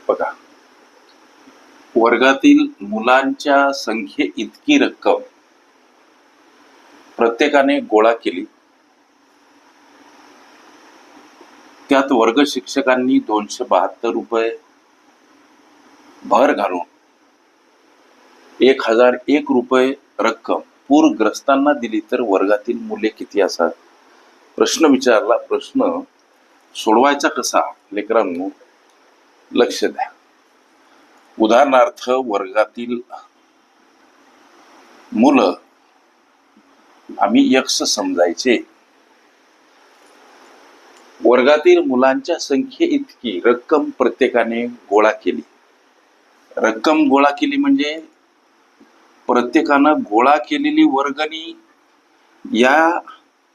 बघा, वर्गातील मुलांच्या संख्ये इतकी रक्कम प्रत्येकाने गोळा केली. त्यात वर्ग शिक्षकांनी 272 रुपये भर घालून 1001 रुपये रक्कम पूरग्रस्तांना दिली तर वर्गातील मुले किती असतात? प्रश्न विचारला. प्रश्न सोडवायचा कसा लेकरांनो, लक्ष द्या. उदाहरणार्थ, वर्गातील मुलं आम्ही यक्ष समजायचे. वर्गातील मुलांच्या संख्ये इतकी रक्कम प्रत्येकाने गोळा केली. रक्कम गोळा केली म्हणजे प्रत्येकानं गोळा केलेली वर्गणी या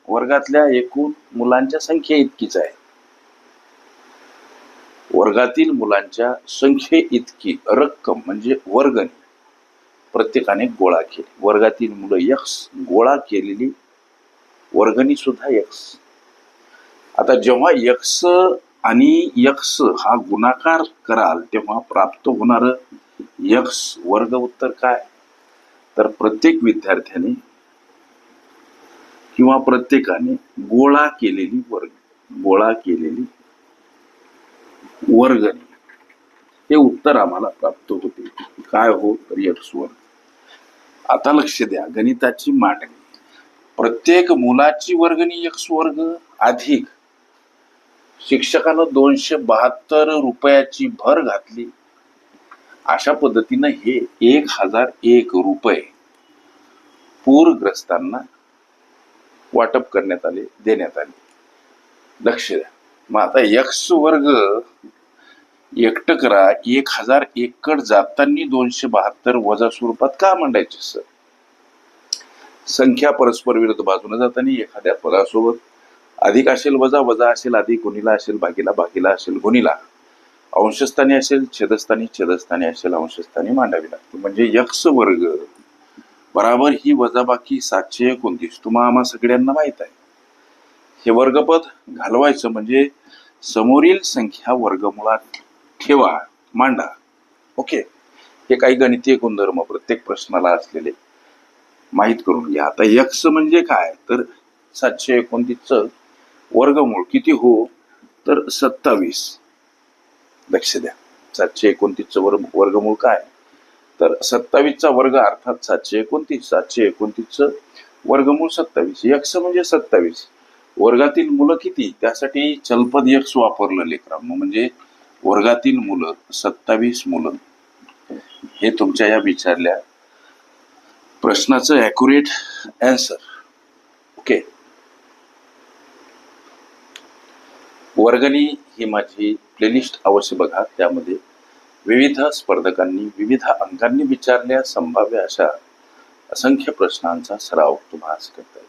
वर्गातल्या एकूण मुलांच्या संख्ये इतकीच आहे. वर्गातील मुलांच्या संख्ये इतकी रक्कम म्हणजे वर्गणी प्रत्येकाने गोळा केली. वर्गातील मुलं यक्स, गोळा केलेली वर्गणी सुद्धा यक्स. आता जेव्हा यक्स आणि यक्स हा गुणाकार कराल तेव्हा प्राप्त होणार यक्स वर्ग उत्तर काय? तर प्रत्येक विद्यार्थ्याने किंवा प्रत्येकाने गोळा केलेली वर्गणी हे उत्तर आम्हाला प्राप्त होते. काय हो? तर यक्स वर्ग. आता लक्ष द्या, गणिताची मांडणी. प्रत्येक मुलाची वर्गणी यक्स वर्ग अधिक शिक्षकानं 272 रुपयाची भर घातली. अशा पद्धतीनं हे 1001 रुपये पूरग्रस्तांना वाटप करण्यात आले, देण्यात आले. लक्ष द्या. मग आता यक्स वर्ग एकटं करा. 1001 कड जाताना 272 वजा स्वरूपात का मांडायचे सर? संख्या परस्पर विरुद्ध बाजूने जाताना एखाद्या पदासोबत अधिक असेल वजा, वजा असेल अधिक, गुणिला असेल भागीला, भागीला असेल गुणिला, अंशस्थानी असेल छेदस्थानी, छेदस्थानी असेल अंशस्थानी मांडावी लागते. म्हणजे यक्स वर्ग बराबर ही वजाबाकी 729. आम्हा सगळ्यांना माहित आहे. हे वर्गपद घालवायचं म्हणजे समोरील संख्या वर्गमुळात ठेवा, मांडा. ओके, हे काही गणितीय गुणधर्म प्रत्येक प्रश्नाला असलेले माहित करून घ्या. आता यक्स म्हणजे काय? तर 729चं वर्गमूळ किती हो? तर 27. लक्ष द्या, 729चं वर्गमूळ काय? तर 27चा वर्ग अर्थात 729. 729चं वर्गमूळ 27. यक्स म्हणजे 27. वर्गातील मुलं किती? त्यासाठी चलपद यक्स वापरलं लेकरांनो. म्हणजे वर्गातील मुलं 27 मुलं. हे तुमच्या या विचारल्या प्रश्नाचं ॲक्युरेट आन्सर. ओके. वर्गणी ही माझी प्लेलिस्ट अवश्य बघा. त्यामध्ये विविध स्पर्धकांनी विविध अंकांनी विचारल्या संभाव्य अशा असंख्य प्रश्नांचा सराव तुम्हाला करता येईल.